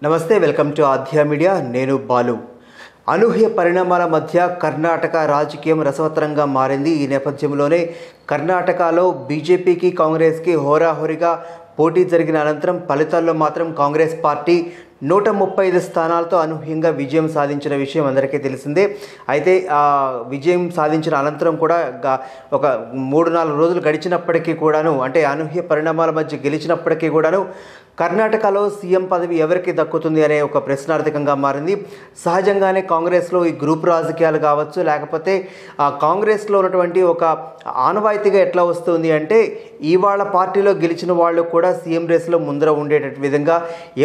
నమస్తే, welcome to ఆధ్య media. నేను బాలు. అనూహ్య పరిణామాల మధ్య కర్ణాటక రాజకీయం రసవత్తరంగా మారింది. ఈ నేపథ్యంలోనే కర్ణాటకలో బీజేపీకి కాంగ్రెస్కి హోరాహోరీగా పోటీ జరిగిన అనంతరం ఫలితాల్లో మాత్రం కాంగ్రెస్ పార్టీ 135 స్థానాలతో అనూహ్యంగా విజయం సాధించిన విషయం అందరికీ తెలిసిందే. అయితే విజయం సాధించిన అనంతరం కూడా ఒక 3-4 రోజులు గడిచినప్పటికీ కూడాను, అంటే అనూహ్య పరిణామాల మధ్య గెలిచినప్పటికీ కూడాను కర్ణాటకలో సీఎం పదవి ఎవరికి దక్కుతుంది అనే ఒక ప్రశ్నార్థకంగా మారింది. సహజంగానే కాంగ్రెస్లో ఈ గ్రూప్ రాజకీయాలు కావచ్చు, లేకపోతే కాంగ్రెస్లో ఉన్నటువంటి ఒక ఆనవాయితీగా ఎట్లా వస్తుంది అంటే, ఇవాళ పార్టీలో గెలిచిన వాళ్ళు కూడా సీఎం రేస్లో ముందర ఉండేటట్టు విధంగా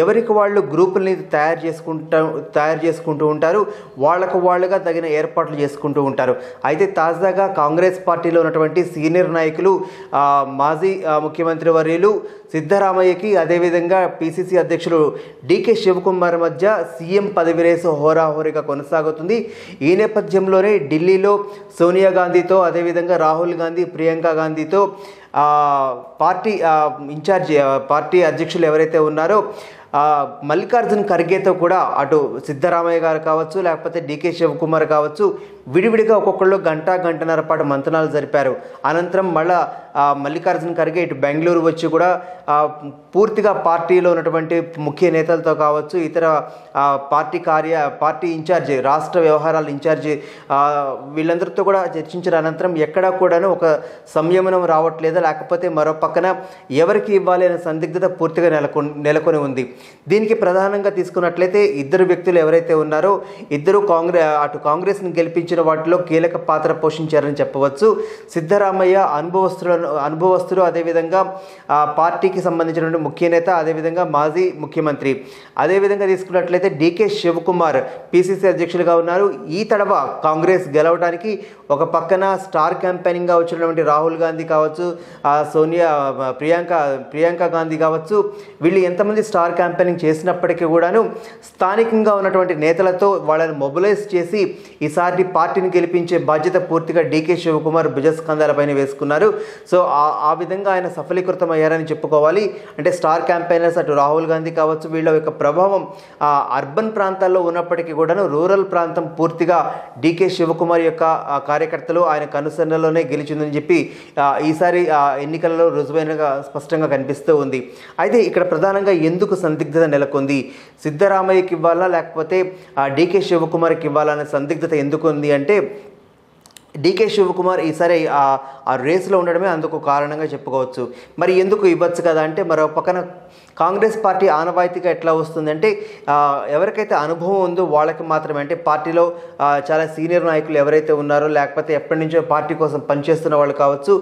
ఎవరికి వాళ్ళు గ్రూపుల్ని తయారు చేసుకుంటూ ఉంటారు. వాళ్ళుగా తగిన ఏర్పాట్లు చేసుకుంటూ ఉంటారు. అయితే తాజాగా కాంగ్రెస్ పార్టీలో ఉన్నటువంటి సీనియర్ నాయకులు మాజీ ముఖ్యమంత్రి వర్యులు సిద్ధరామయ్యకి, అదేవిధంగా పిసిసి అధ్యక్షులు డికే శివకుమార్ మధ్య సీఎం పదవి రేసు హోరాహోరీగా కొనసాగుతుంది. ఈ నేపథ్యంలోనే ఢిల్లీలో సోనియా గాంధీతో, అదేవిధంగా రాహుల్ గాంధీ, ప్రియాంక గాంధీతో పార్టీ పార్టీ అధ్యక్షులు ఎవరైతే ఉన్నారో మల్లికార్జున్ ఖర్గేతో కూడా అటు సిద్ధరామయ్య గారు కావచ్చు, లేకపోతే డికే శివకుమార్ కావచ్చు, విడివిడిగా ఒక్కొక్కళ్ళు గంటన్నర పాటు మంతనాలు జరిపారు. అనంతరం మళ్ళా మల్లికార్జున్ ఖర్గే ఇటు బెంగళూరు వచ్చి కూడా పూర్తిగా పార్టీలో ఉన్నటువంటి ముఖ్య నేతలతో కావచ్చు, ఇతర పార్టీ ఇన్ఛార్జి, రాష్ట్ర వ్యవహారాల ఇన్ఛార్జి వీళ్ళందరితో కూడా చర్చించిన అనంతరం ఎక్కడా కూడాను ఒక సంయమనం రావట్లేదు. లేకపోతే మరో పక్కన ఎవరికి ఇవ్వాలి అనే సందిగ్ధత పూర్తిగా నెలకొని ఉంది. దీనికి ప్రధానంగా తీసుకున్నట్లయితే ఇద్దరు వ్యక్తులు ఎవరైతే ఉన్నారో, ఇద్దరు అటు కాంగ్రెస్ని గెలిపించిన వాటిలో కీలక పాత్ర పోషించారని చెప్పవచ్చు. సిద్ధరామయ్య అనుభవస్తులు, అదేవిధంగా పార్టీకి సంబంధించినటువంటి ముఖ్య నేత, అదేవిధంగా మాజీ ముఖ్యమంత్రి. అదేవిధంగా తీసుకున్నట్లయితే డికే శివకుమార్ పిసిసి అధ్యక్షులుగా ఉన్నారు. ఈ తడవ కాంగ్రెస్ గెలవడానికి ఒక పక్కన స్టార్ క్యాంపెయినింగ్గా వచ్చినటువంటి రాహుల్ గాంధీ కావచ్చు, ప్రియాంక గాంధీ కావచ్చు, వీళ్ళు ఎంతమంది స్టార్ క్యాంపెయినింగ్ చేసినప్పటికీ కూడాను స్థానికంగా ఉన్నటువంటి నేతలతో వాళ్ళని మొబిలైజ్ చేసి ఈసారి పార్టీని గెలిపించే బాధ్యత పూర్తిగా డికే శివకుమార్ భుజస్కంధాలపైన వేసుకున్నారు. సో ఆ విధంగా ఆయన సఫలీకృతం అయ్యారని చెప్పుకోవాలి. అంటే స్టార్ క్యాంపెయినర్స్ అటు రాహుల్ గాంధీ కావచ్చు, వీళ్ళ యొక్క ప్రభావం అర్బన్ ప్రాంతాల్లో ఉన్నప్పటికీ కూడాను రూరల్ ప్రాంతం పూర్తిగా డికే శివకుమార్ యొక్క కార్యకర్తలు ఆయన కనుసన్నలోనే గెలిచిందని చెప్పి ఈసారి ఎన్నికలలో రుజువైనగా స్పష్టంగా కనిపిస్తూ ఉంది. అయితే ఇక్కడ ప్రధానంగా ఎందుకు సందిగ్ధత నెలకొంది, సిద్ధరామయ్యకి ఇవ్వాలా లేకపోతే డికే శివకుమార్కి ఇవ్వాలా అనే సందిగ్ధత ఎందుకు ఉంది అంటే, డికే శివకుమార్ ఈసారి ఆ రేసులో ఉండడమే అందుకు కారణంగా చెప్పుకోవచ్చు. మరి ఎందుకు ఇవ్వచ్చు కదా అంటే, మరో పక్కన కాంగ్రెస్ పార్టీ ఆనవాయితీగా ఎట్లా వస్తుందంటే, ఎవరికైతే అనుభవం ఉందో వాళ్ళకి మాత్రమే, అంటే పార్టీలో చాలా సీనియర్ నాయకులు ఎవరైతే ఉన్నారో, లేకపోతే ఎప్పటి నుంచో పార్టీ కోసం పనిచేస్తున్న వాళ్ళు కావచ్చు,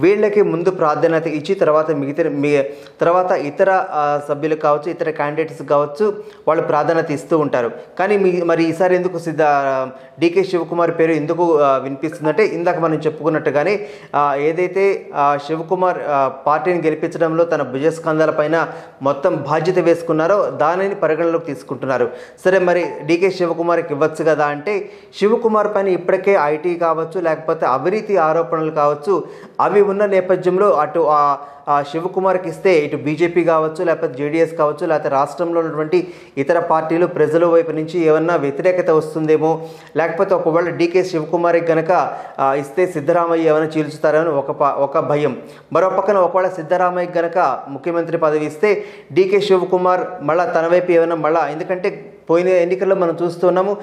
వీళ్ళకి ముందు ప్రాధాన్యత ఇచ్చి తర్వాత ఇతర సభ్యులు కావచ్చు, ఇతర క్యాండిడేట్స్ కావచ్చు, వాళ్ళు ప్రాధాన్యత ఇస్తూ ఉంటారు. కానీ మరి ఈసారి ఎందుకు డికే శివకుమార్ పేరు ఎందుకు వినిపిస్తుందంటే, ఇందాక మనం చెప్పుకున్నట్టుగానే ఏదైతే శివకుమార్ పార్టీని గెలిపించడంలో తన భుజస్కంధాల పైన మొత్తం బాధ్యత వేసుకున్నారో దానిని పరిగణలోకి తీసుకుంటున్నారు. సరే, మరి డికే శివకుమార్కి ఇవ్వచ్చు కదా అంటే, శివకుమార్ పైన ఇప్పటికే ఐటీ కావచ్చు, లేకపోతే అవినీతి ఆరోపణలు కావచ్చు, అవి ఉన్న నేపథ్యంలో అటు శివకుమార్కి ఇస్తే ఇటు బీజేపీ కావచ్చు, లేకపోతే జేడీఎస్ కావచ్చు, లేకపోతే రాష్ట్రంలో ఉన్నటువంటి ఇతర పార్టీలు ప్రజల వైపు నుంచి ఏమన్నా వ్యతిరేకత వస్తుందేమో, లేకపోతే ఒకవేళ డికే శివకుమార్కి కనుక ఇస్తే సిద్ధరామయ్య ఏమైనా చీల్చుతారని ఒక భయం. మరో పక్కన ఒకవేళ సిద్ధరామయ్య కనుక ముఖ్యమంత్రి పదవి ఇస్తే డికే శివకుమార్ మళ్ళీ తన వైపు ఏమైనా ఎందుకంటే పోయిన ఎన్నికల్లో మనం చూస్తున్నాము,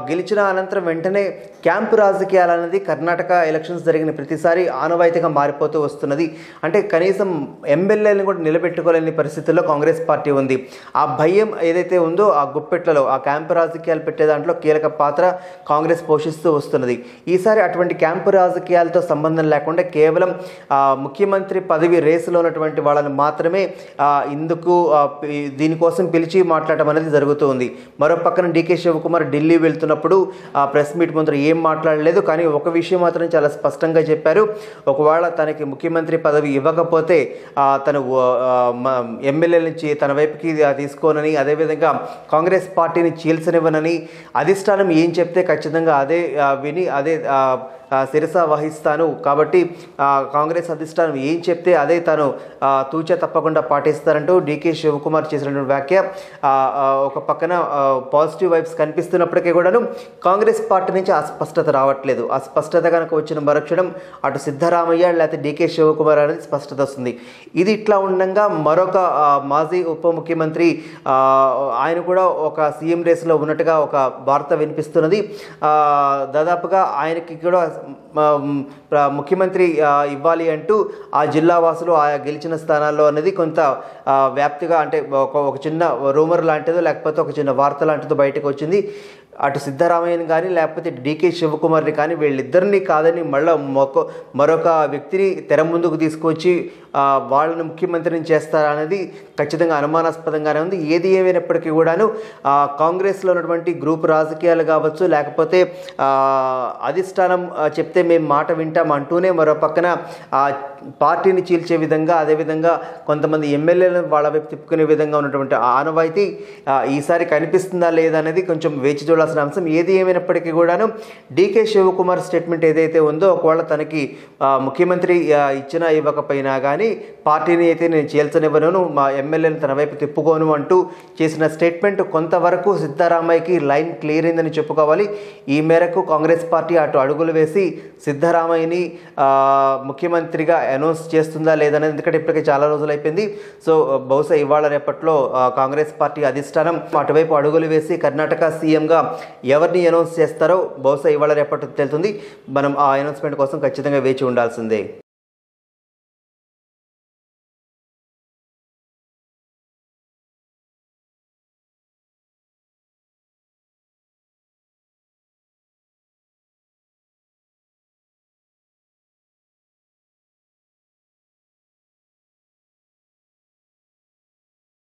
గెలిచిన అనంతరం వెంటనే క్యాంపు రాజకీయాలు అనేది కర్ణాటక ఎలక్షన్స్ జరిగిన ప్రతిసారి ఆనవాయితీగా మారిపోతూ వస్తున్నది. అంటే కనీసం ఎమ్మెల్యేలను కూడా నిలబెట్టుకోలేని పరిస్థితుల్లో కాంగ్రెస్ పార్టీ ఉంది. ఆ భయం ఏదైతే ఉందో ఆ గుప్పెట్లలో ఆ క్యాంపు రాజకీయాలు పెట్టే దాంట్లో కీలక పాత్ర కాంగ్రెస్ పోషిస్తూ వస్తున్నది. ఈసారి అటువంటి క్యాంపు రాజకీయాలతో సంబంధం లేకుండా కేవలం ముఖ్యమంత్రి పదవి రేసులో ఉన్నటువంటి వాళ్ళని మాత్రమే దీనికోసం పిలిచి మాట్లాడటం అనేది జరుగుతూ ఉంది. మరో పక్కన డికే శివకుమార్ ఢిల్లీ వెళ్తున్నప్పుడు ప్రెస్ మీట్ ముందర ఏం మాట్లాడలేదు. కానీ ఒక విషయం మాత్రం చాలా స్పష్టంగా చెప్పారు, ఒకవేళ తనకి ముఖ్యమంత్రి పదవి ఇవ్వకపోతే తను ఎమ్మెల్యేల నుంచి తన వైపుకి తీసుకోనని, అదేవిధంగా కాంగ్రెస్ పార్టీని చీల్చనివ్వనని, అధిష్టానం ఏం చెప్తే ఖచ్చితంగా అదే విని అదే శిరస వహిస్తాను, కాబట్టి కాంగ్రెస్ అధిష్టానం ఏం చెప్తే అదే తాను తూచా తప్పకుండా పాటిస్తారంటూ డీకే శివకుమార్ చేసినటువంటి వ్యాఖ్య ఒక పక్కన పాజిటివ్ వైబ్స్ కనిపిస్తున్నప్పటికీ కూడాను కాంగ్రెస్ పార్టీ నుంచి అస్పష్టత రావట్లేదు. అస్పష్టత కనుక వచ్చిన మరుక్షణం అటు సిద్ధరామయ్య లేకపోతే డీకే శివకుమార్ అనేది స్పష్టత వస్తుంది. ఇది ఇట్లా ఉండగా మరొక మాజీ ఉప ముఖ్యమంత్రి ఆయన కూడా ఒక సీఎం రేస్లో ఉన్నట్టుగా ఒక వార్త వినిపిస్తున్నది. దాదాపుగా ఆయనకి కూడా ముఖ్యమంత్రి ఇవ్వాలి అంటూ ఆ జిల్లా వాసులు ఆయా గెలిచిన స్థానాల్లో అనేది కొంత వ్యాప్తిగా అంటే ఒక చిన్న రూమర్ లాంటిదో లేకపోతే ఒక చిన్న వార్త లాంటిదో బయటకు వచ్చింది. అటు సిద్ధరామయ్యని కానీ లేకపోతే డీకే శివకుమార్ని కానీ వీళ్ళిద్దరినీ కాదని మరొక వ్యక్తిని తెర ముందుకు తీసుకొచ్చి వాళ్ళని ముఖ్యమంత్రిని చేస్తారనేది ఖచ్చితంగా అనుమానాస్పదంగానే ఉంది. ఏది ఏమైనప్పటికీ కూడాను కాంగ్రెస్లో ఉన్నటువంటి గ్రూప్ రాజకీయాలు కావచ్చు లేకపోతే అధిష్టానం చెప్తే మేము మాట వింటాం అంటూనే మరో పక్కన పార్టీని చీల్చే విధంగా అదేవిధంగా కొంతమంది ఎమ్మెల్యేలను వాళ్ళ వైపు తిప్పుకునే విధంగా ఉన్నటువంటి ఆనవాయితీ ఈసారి కనిపిస్తుందా లేదా అనేది కొంచెం వేచి చూడాల్సిన అంశం. ఏది ఏమైనప్పటికీ కూడాను డీకే శివకుమార్ స్టేట్మెంట్ ఏదైతే ఉందో ఒకవేళ తనకి ముఖ్యమంత్రి ఇచ్చినా ఇవ్వకపోయినా కానీ పార్టీని అయితే నేను చీల్చనివ్వను, మా ఎమ్మెల్యేని తన వైపు తిప్పుకోను అంటూ చేసిన స్టేట్మెంట్ కొంతవరకు సిద్ధరామయ్యకి లైన్ క్లియర్ అయిందని చెప్పుకోవాలి. ఈ మేరకు కాంగ్రెస్ పార్టీ అటు అడుగులు వేసి సిద్ధరామయ్యని ముఖ్యమంత్రిగా అనౌన్స్ చేస్తుందా లేదనేది, ఎందుకంటే ఇప్పటికే చాలా రోజులు అయిపోయింది. సో బహుశా ఇవాళ రేపట్లో కాంగ్రెస్ పార్టీ అధిష్టానం అటువైపు అడుగులు వేసి కర్ణాటక సీఎంగా ఎవరిని అనౌన్స్ చేస్తారో బహుశా ఇవాళ రేపట్లో తెలుస్తుంది. మనం ఆ అనౌన్స్మెంట్ కోసం ఖచ్చితంగా వేచి ఉండాల్సిందే.